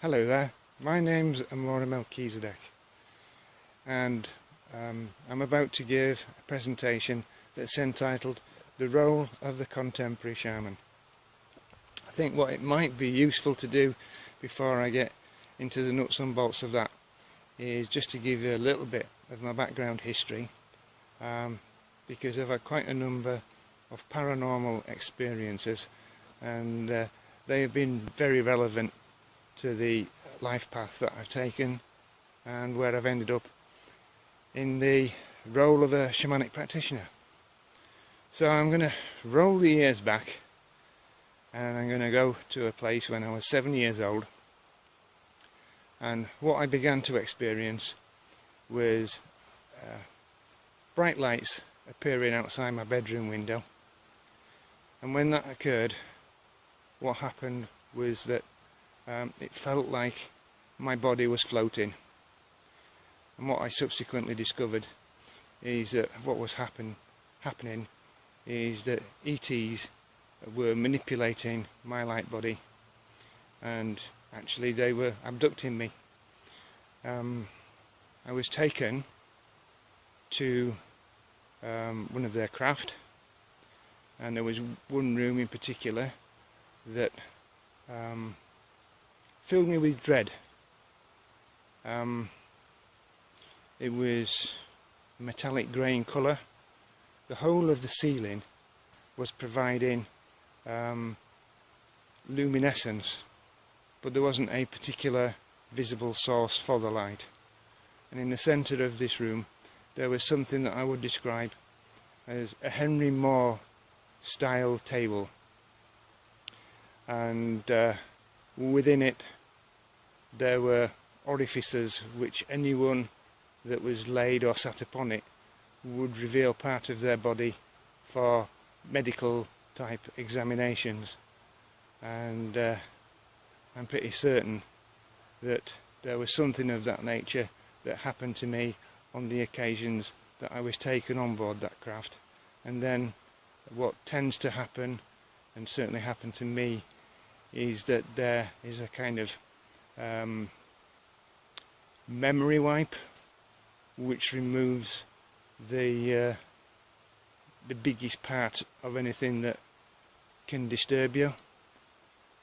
Hello there, my name's Amora Melchizadek, and I'm about to give a presentation that's entitled The Role of the Contemporary Shaman. I think what it might be useful to do before I get into the nuts and bolts of that is just to give you a little bit of my background history, because I've had quite a number of paranormal experiences, and they have been very relevant to the life path that I've taken and where I've ended up in the role of a shamanic practitioner. So I'm going to roll the years back, and I'm going to go to a place when I was 7 years old, and what I began to experience was bright lights appearing outside my bedroom window. And when that occurred, what happened was that it felt like my body was floating. And what I subsequently discovered is that what was happening is that ETs were manipulating my light body, and actually they were abducting me. I was taken to one of their craft, and there was one room in particular that filled me with dread. It was metallic grey in colour. The whole of the ceiling was providing luminescence, but there wasn't a particular visible source for the light. And in the centre of this room there was something that I would describe as a Henry Moore style table, and within it there were orifices which anyone that was laid or sat upon it would reveal part of their body for medical type examinations. And I'm pretty certain that there was something of that nature that happened to me on the occasions that I was taken on board that craft. And then what tends to happen, and certainly happened to me, is that there is a kind of memory wipe which removes the biggest part of anything that can disturb you.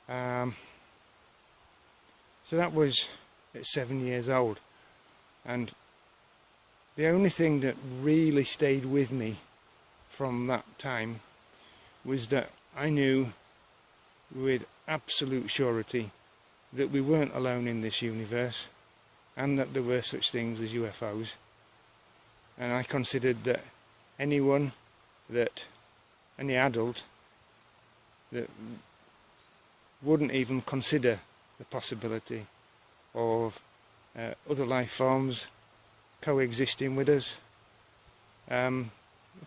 So that was at 7 years old, and the only thing that really stayed with me from that time was that I knew with absolute surety that we weren't alone in this universe, and that there were such things as UFOs. And I considered that any adult that wouldn't even consider the possibility of other life forms coexisting with us,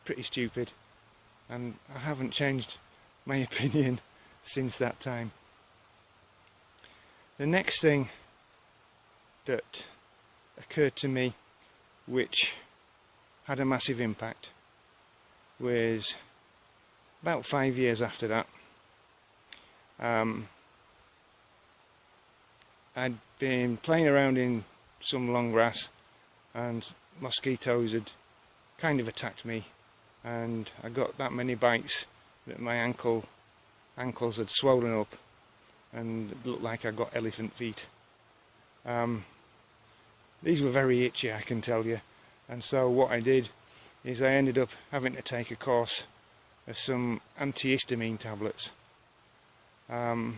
pretty stupid. And I haven't changed my opinion since that time. The next thing that occurred to me, which had a massive impact, was about 5 years after that. I'd been playing around in some long grass, and mosquitoes had kind of attacked me, and I got that many bites that my ankles had swollen up and it looked like I got elephant feet. These were very itchy, I can tell you, and so what I did is I ended up having to take a course of some antihistamine tablets, and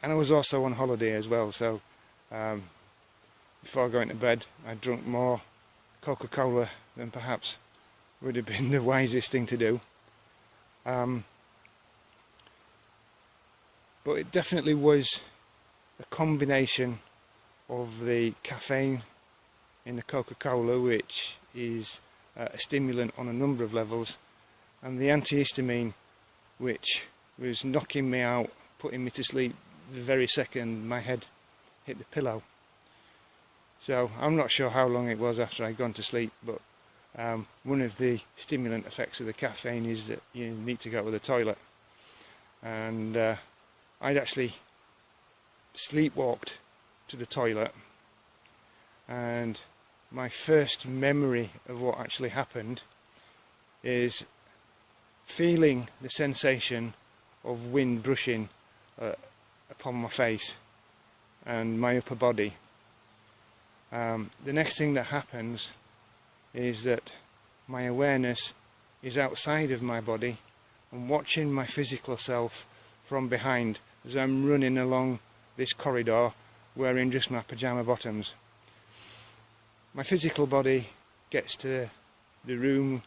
I was also on holiday as well, so before going to bed I drank more Coca-Cola than perhaps would have been the wisest thing to do. But it definitely was a combination of the caffeine in the Coca-Cola, which is a stimulant on a number of levels, and the antihistamine, which was knocking me out, putting me to sleep the very second my head hit the pillow. So I'm not sure how long it was after I'd gone to sleep, but one of the stimulant effects of the caffeine is that you need to go to the toilet, and I'd actually sleepwalked to the toilet, and my first memory of what actually happened is feeling the sensation of wind brushing upon my face and my upper body. The next thing that happens is that my awareness is outside of my body and watching my physical self from behind as I'm running along this corridor wearing just my pyjama bottoms. My physical body gets to the room,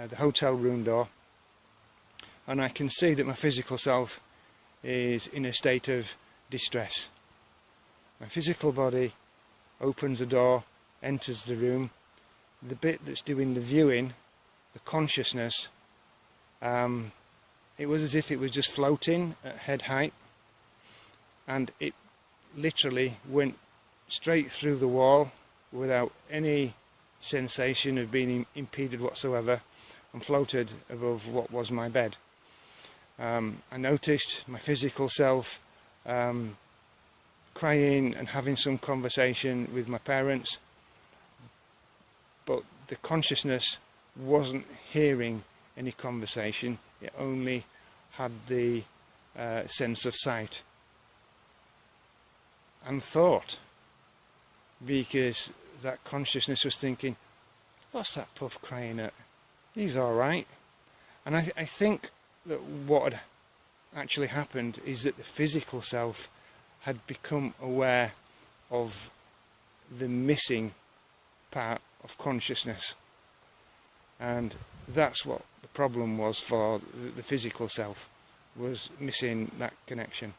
the hotel room door, and I can see that my physical self is in a state of distress. My physical body opens the door, enters the room. The bit that's doing the viewing, the consciousness, it was as if it was just floating at head height, and it literally went straight through the wall without any sensation of being impeded whatsoever, and floated above what was my bed. I noticed my physical self crying and having some conversation with my parents, but the consciousness wasn't hearing any conversation. It only had the sense of sight and thought, because that consciousness was thinking, what's that puff crying at? He's alright. And I think that what had actually happened is that the physical self had become aware of the missing part of consciousness, and that's what the problem was for the physical self, was missing that connection.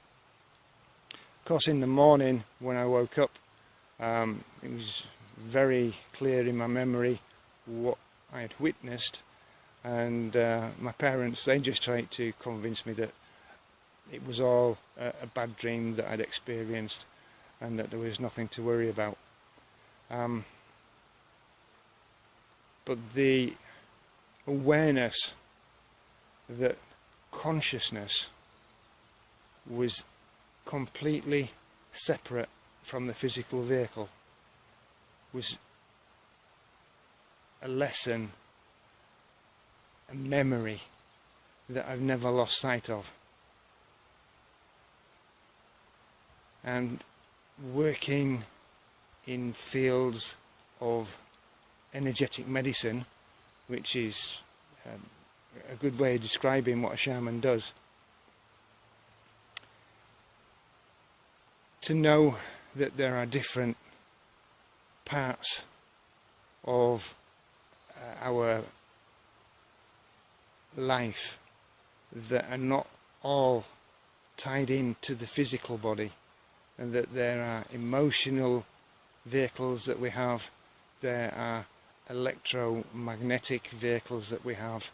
Of course, in the morning when I woke up, it was very clear in my memory what I had witnessed, and my parents, they just tried to convince me that it was all a bad dream that I'd experienced and that there was nothing to worry about. But the awareness that consciousness was completely separate from the physical vehicle was a lesson, a memory that I've never lost sight of. And working in fields of energetic medicine, which is a good way of describing what a shaman does, to know that there are different parts of our life that are not all tied into the physical body, and that there are emotional vehicles that we have, there are electromagnetic vehicles that we have,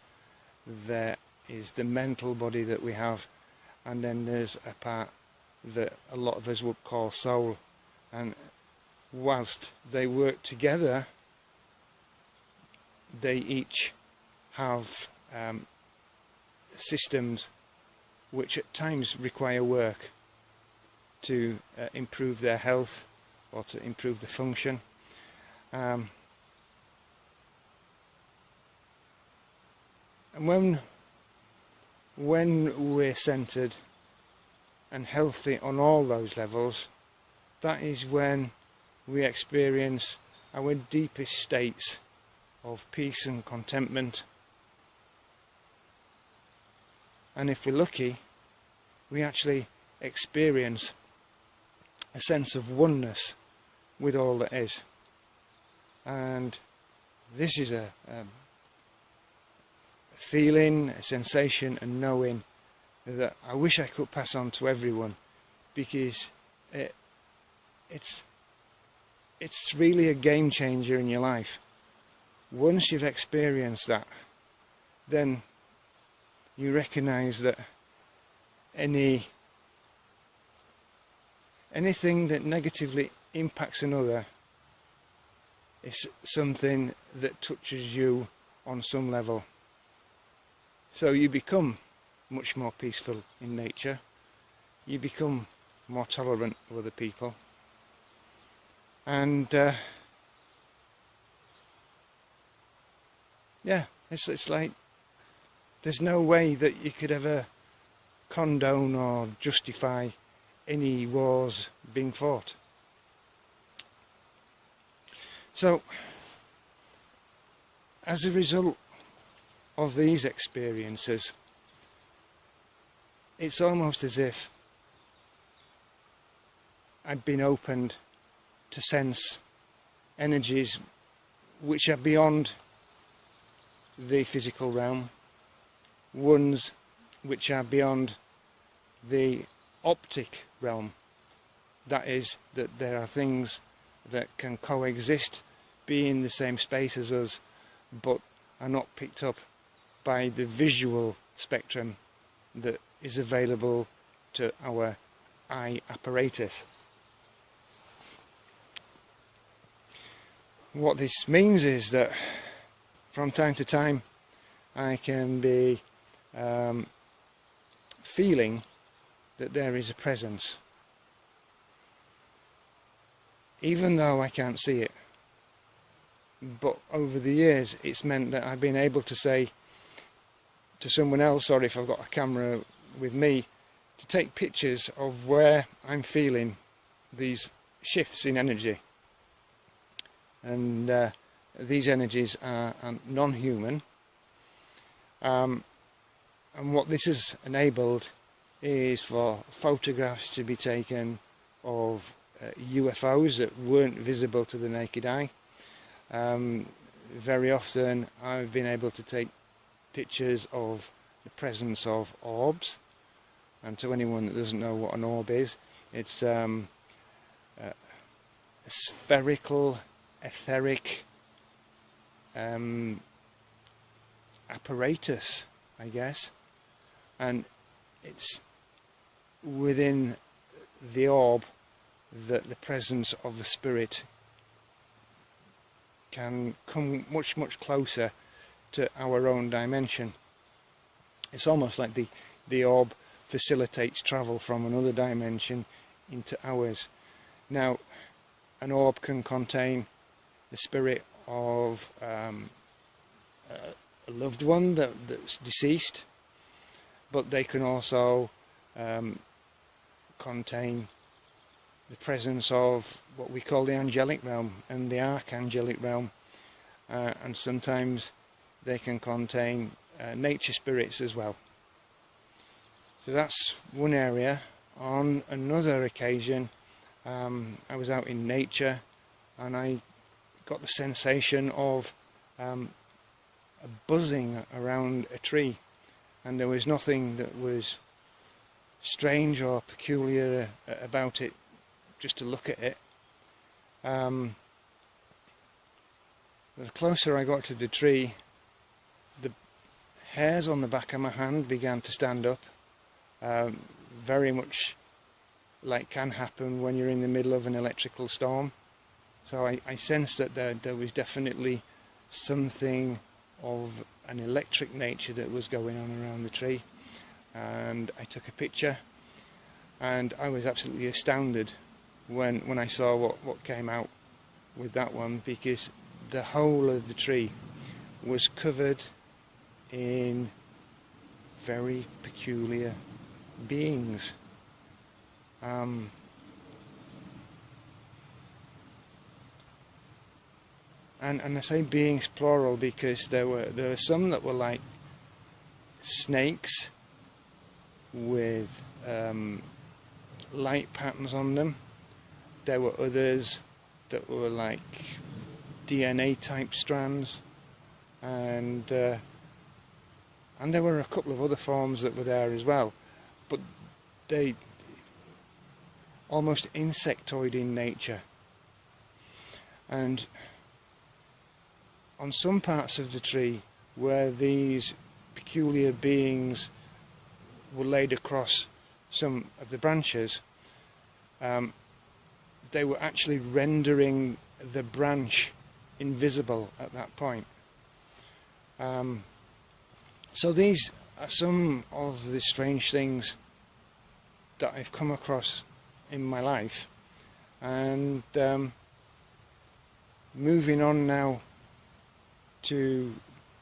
there is the mental body that we have, and then there's a part that a lot of us would call soul. And whilst they work together, they each have systems which at times require work to improve their health or to improve the function. And when we're centered and healthy on all those levels, that is when we experience our deepest states of peace and contentment. And if we're lucky, we actually experience a sense of oneness with all that is. And this is a feeling, a sensation, a knowing that I wish I could pass on to everyone, because it's really a game changer in your life. Once you've experienced that, then you recognize that anything that negatively impacts another is something that touches you on some level. So you become much more peaceful in nature, you become more tolerant of other people, And yeah, it's like there's no way that you could ever condone or justify any wars being fought. So, as a result of these experiences, it's almost as if I'd been opened to sense energies which are beyond the physical realm, ones which are beyond the optic realm. That is, that there are things that can coexist, be in the same space as us, but are not picked up by the visual spectrum that is available to our eye apparatus. What this means is that from time to time I can be feeling that there is a presence, even though I can't see it. But over the years it's meant that I've been able to say to someone else, or if I've got a camera with me, to take pictures of where I'm feeling these shifts in energy. And these energies are non-human, and what this has enabled is for photographs to be taken of UFOs that weren't visible to the naked eye. Very often I've been able to take pictures of the presence of orbs, and to anyone that doesn't know what an orb is, it's a spherical etheric apparatus, I guess, and it's within the orb that the presence of the spirit can come much closer to our own dimension. It's almost like the orb facilitates travel from another dimension into ours. Now, an orb can contain the spirit of a loved one that's deceased, but they can also contain the presence of what we call the angelic realm and the archangelic realm, and sometimes they can contain nature spirits as well. So that's one area. On another occasion, I was out in nature and I got the sensation of a buzzing around a tree, and there was nothing that was strange or peculiar about it, just to look at it. The closer I got to the tree, the hairs on the back of my hand began to stand up, very much like can happen when you're in the middle of an electrical storm. So I sensed that there was definitely something of an electric nature that was going on around the tree, and I took a picture, and I was absolutely astounded when I saw what came out with that one, because the whole of the tree was covered in very peculiar beings. And I say beings plural because there were some that were like snakes with light patterns on them. There were others that were like DNA type strands, and there were a couple of other forms that were there as well, but they almost insectoid in nature. And on some parts of the tree where these peculiar beings were laid across some of the branches, they were actually rendering the branch invisible at that point. So these are some of the strange things that I've come across in my life, and moving on now to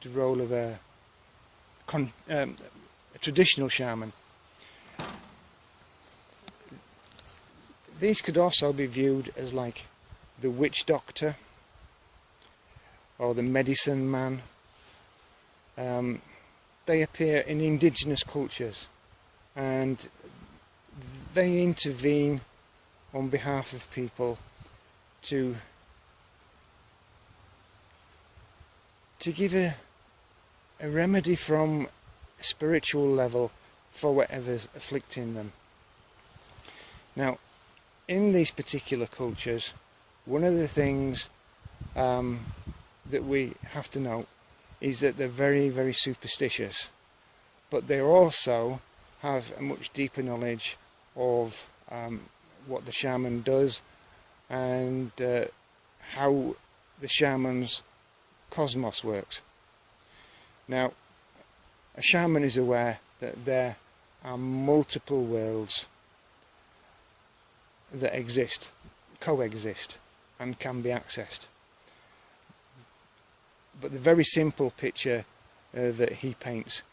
the role of a traditional shaman. These could also be viewed as like the witch doctor or the medicine man. They appear in indigenous cultures and they intervene on behalf of people to give a remedy from a spiritual level for whatever's afflicting them. Now, in these particular cultures, one of the things that we have to note is that they're very, very superstitious, but they also have a much deeper knowledge of what the shaman does and how the shaman's cosmos works. Now, a shaman is aware that there are multiple worlds that exist, coexist, and can be accessed. But the very simple picture that he paints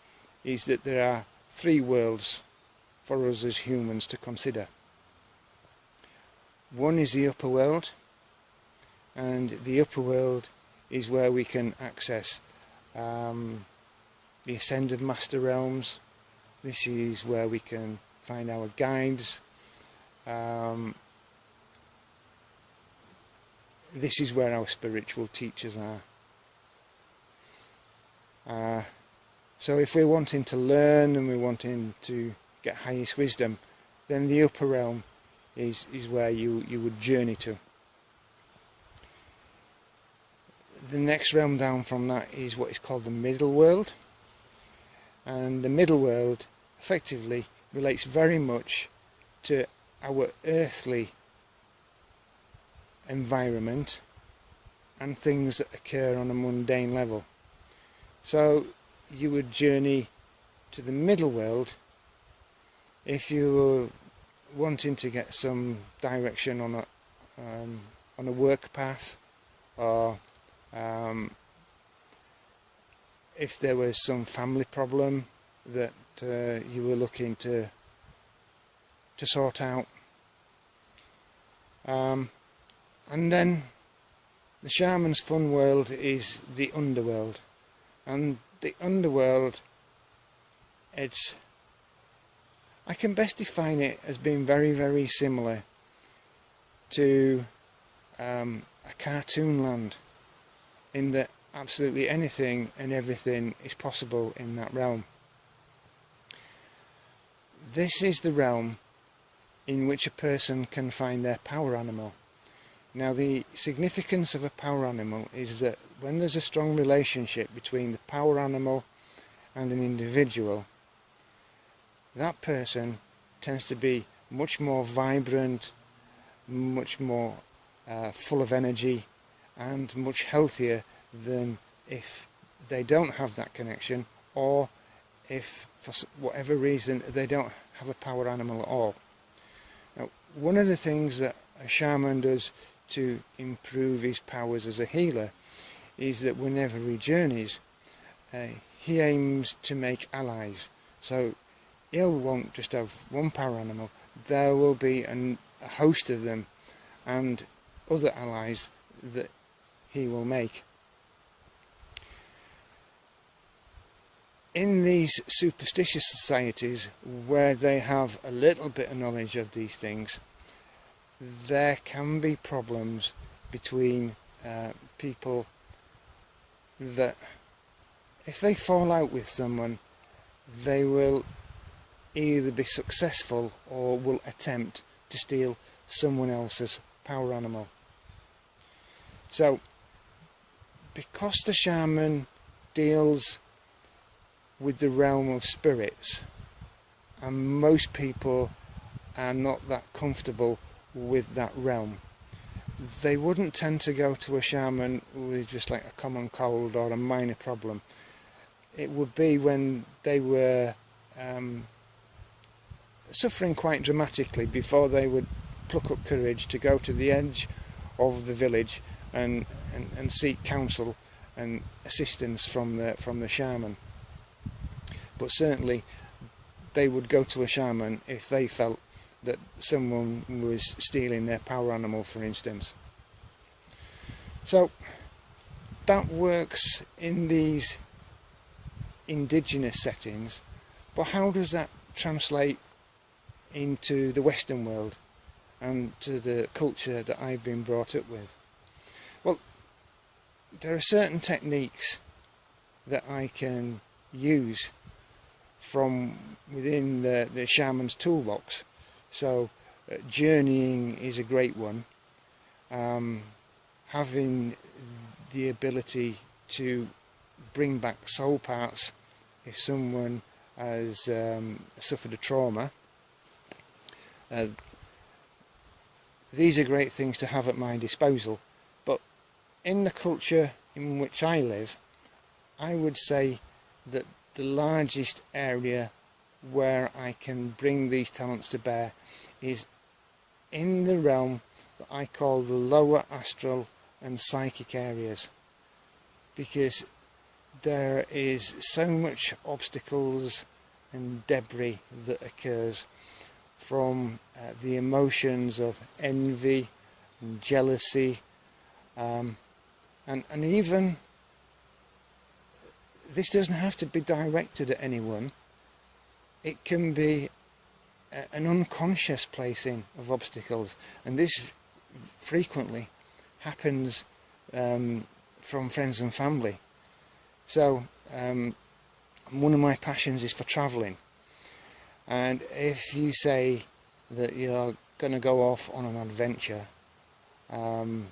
is that there are three worlds for us as humans to consider. One is the upper world, and the upper world is where we can access the ascended master realms. This is where we can find our guides. This is where our spiritual teachers are. So if we're wanting to learn and we're wanting to get highest wisdom, then the upper realm is where you would journey to. The next realm down from that is what is called the middle world, and the middle world effectively relates very much to our earthly environment and things that occur on a mundane level. So you would journey to the middle world if you were wanting to get some direction on a work path, or if there was some family problem that you were looking to sort out. And then the shaman's fun world is the underworld, and the underworld, I can best define it as being very, very similar to a cartoon land, in that absolutely anything and everything is possible in that realm. This is the realm in which a person can find their power animal. Now, the significance of a power animal is that when there's a strong relationship between the power animal and an individual, that person tends to be much more vibrant, much more full of energy, and much healthier than if they don't have that connection, or if for whatever reason they don't have a power animal at all. Now, one of the things that a shaman does to improve his powers as a healer is that whenever he journeys, he aims to make allies. So he won't just have one power animal, there will be a host of them and other allies that he will make. In these superstitious societies where they have a little bit of knowledge of these things, there can be problems between people that if they fall out with someone, they will either be successful or will attempt to steal someone else's power animal. So, because the shaman deals with the realm of spirits, and most people are not that comfortable with that realm, they wouldn't tend to go to a shaman with just like a common cold or a minor problem. It would be when they were suffering quite dramatically before they would pluck up courage to go to the edge of the village and seek counsel and assistance from the shaman. But certainly they would go to a shaman if they felt that someone was stealing their power animal, for instance. So that works in these indigenous settings, but how does that translate into the Western world and to the culture that I've been brought up with? Well, there are certain techniques that I can use from within the shaman's toolbox. So journeying is a great one. Having the ability to bring back soul parts if someone has suffered a trauma. These are great things to have at my disposal, but in the culture in which I live, I would say that the largest area where I can bring these talents to bear is in the realm that I call the lower astral and psychic areas, because there is so much obstacles and debris that occurs from the emotions of envy and jealousy, and even this doesn't have to be directed at anyone. It can be an unconscious placing of obstacles, and this frequently happens from friends and family. So one of my passions is for travelling, and if you say that you're going to go off on an adventure and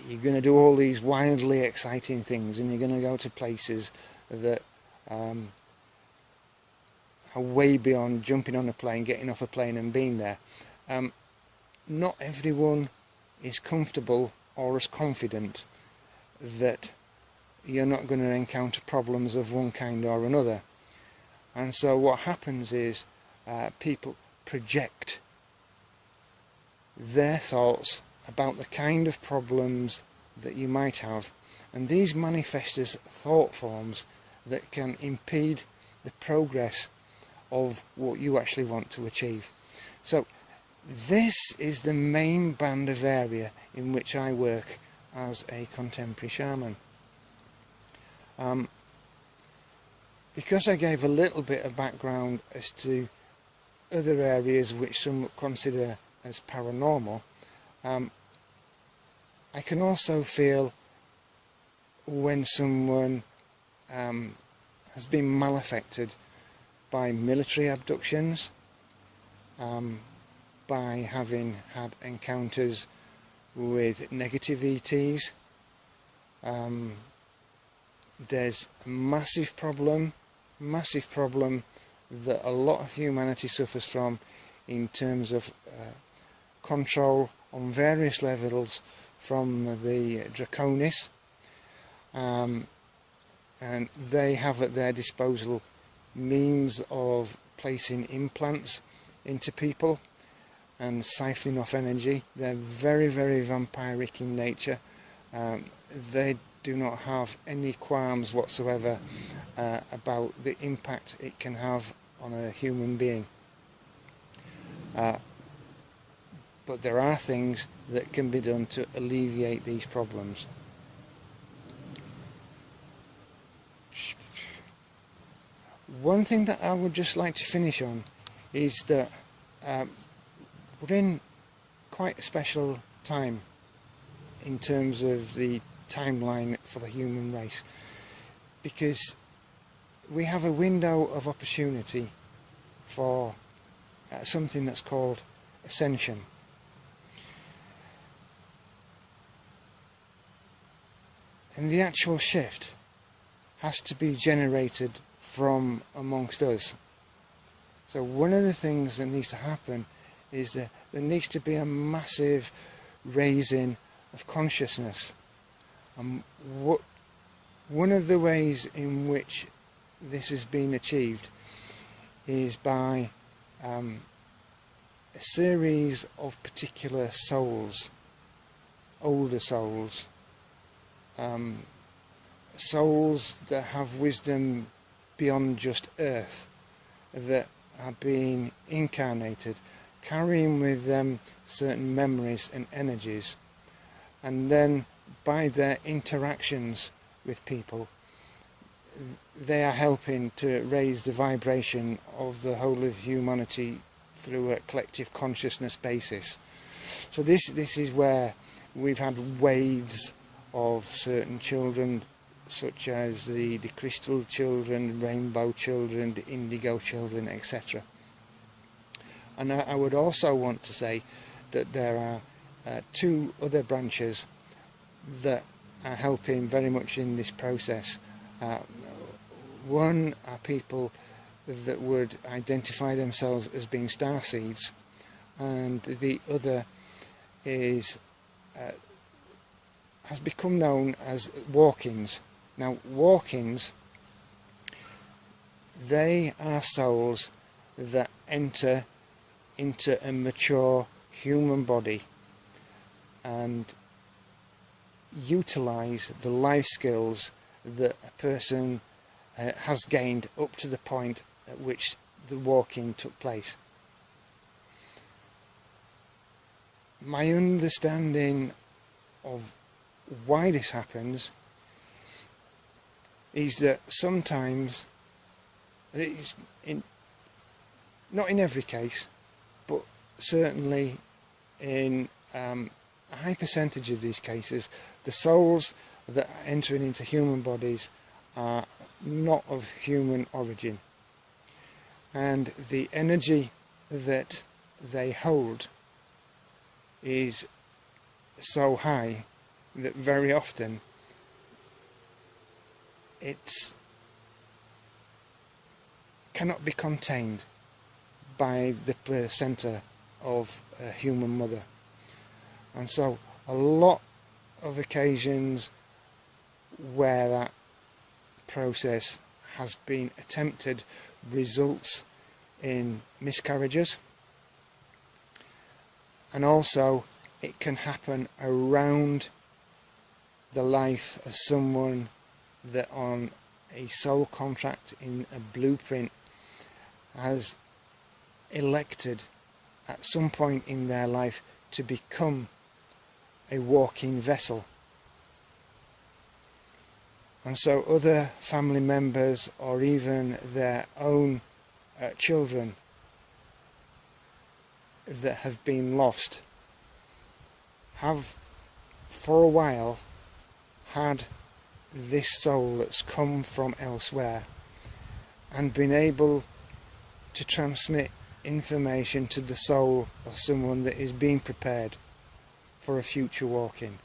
you're going to do all these wildly exciting things, and you're going to go to places that are way beyond jumping on a plane, getting off a plane and being there, not everyone is comfortable or as confident that you're not going to encounter problems of one kind or another. And so what happens is people project their thoughts about the kind of problems that you might have, and these manifest as thought forms that can impede the progress of what you actually want to achieve. So this is the main band of area in which I work as a contemporary shaman. Because I gave a little bit of background as to other areas which some would consider as paranormal, I can also feel when someone has been malaffected by military abductions, by having had encounters with negative ETs. There's a massive problem that a lot of humanity suffers from in terms of control on various levels from the Draconis, and they have at their disposal means of placing implants into people and siphoning off energy. They're very, very vampiric in nature. They do not have any qualms whatsoever about the impact it can have on a human being. But there are things that can be done to alleviate these problems. One thing that I would just like to finish on is that we're in quite a special time in terms of the timeline for the human race, because we have a window of opportunity for something that's called ascension. And the actual shift has to be generated from amongst us. So one of the things that needs to happen is that there needs to be a massive raising of consciousness. One of the ways in which this has been achieved is by a series of particular souls older souls, souls that have wisdom beyond just earth, that are being incarnated, carrying with them certain memories and energies, and then by their interactions with people they are helping to raise the vibration of the whole of humanity through a collective consciousness basis. So this is where we've had waves of certain children, such as the crystal children, rainbow children, the indigo children, etc. And I would also want to say that there are two other branches that are helping very much in this process. One are people that would identify themselves as being starseeds, and the other is has become known as walk-ins. Now, walk-ins, they are souls that enter into a mature human body and utilize the life skills that a person has gained up to the point at which the walk-in took place. My understanding of why this happens is that sometimes, not in every case, but certainly in a high percentage of these cases, the souls that are entering into human bodies are not of human origin, and the energy that they hold is so high that very often it cannot be contained by the placenta of a human mother. And so a lot of occasions where that process has been attempted results in miscarriages, and also it can happen around the life of someone that on a soul contract in a blueprint has elected at some point in their life to become a walking vessel. And so other family members or even their own children that have been lost have for a while had this soul that's come from elsewhere and been able to transmit information to the soul of someone that is being prepared for a future walk-in.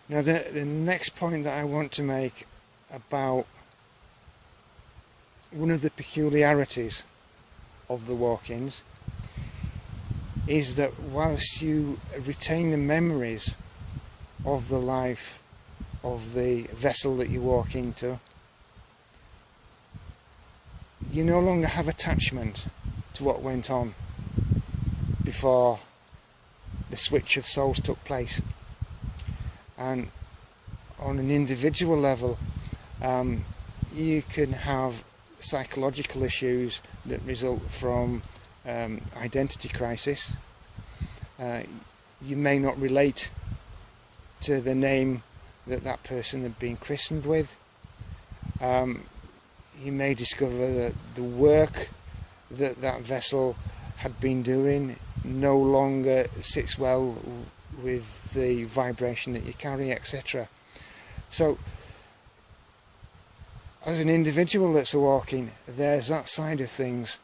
Now the next point that I want to make about one of the peculiarities of the walk-ins is that whilst you retain the memories of the life of the vessel that you walk into, you no longer have attachment to what went on before the switch of souls took place. And on an individual level, you can have psychological issues that result from identity crisis. You may not relate to the name that that person had been christened with. You may discover that the work that that vessel had been doing no longer sits well with the vibration that you carry, etc. So as an individual that's a walking, there's that side of things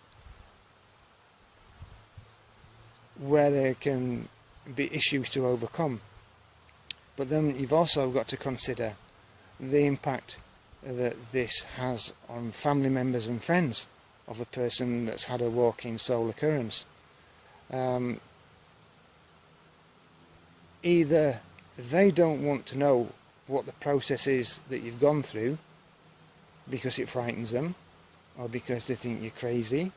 where there can be issues to overcome. But then you've also got to consider the impact that this has on family members and friends of a person that's had a walking soul occurrence. Either they don't want to know what the process is that you've gone through because it frightens them, or because they think you're crazy,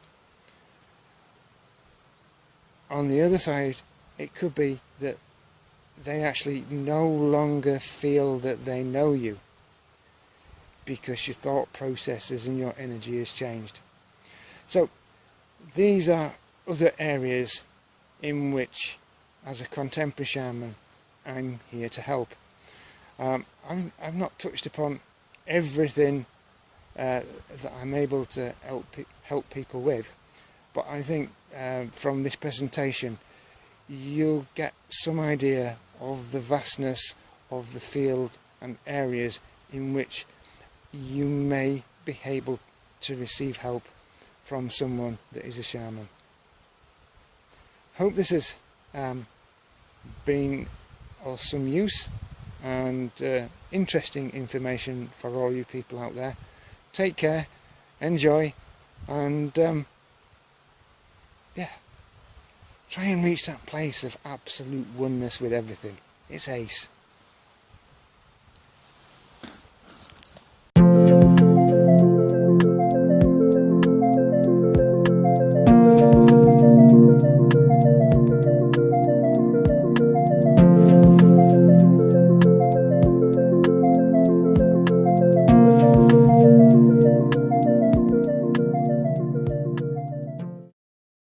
on the other side, it could be that they actually no longer feel that they know you, because your thought processes and your energy has changed. So these are other areas in which, as a contemporary shaman, I'm here to help. I've not touched upon everything that I'm able to help people with, but I think from this presentation you'll get some idea of the vastness of the field and areas in which you may be able to receive help from someone that is a shaman. Hope this has been of some use and interesting information for all you people out there. Take care, enjoy, and yeah, try and reach that place of absolute oneness with everything. It's ace.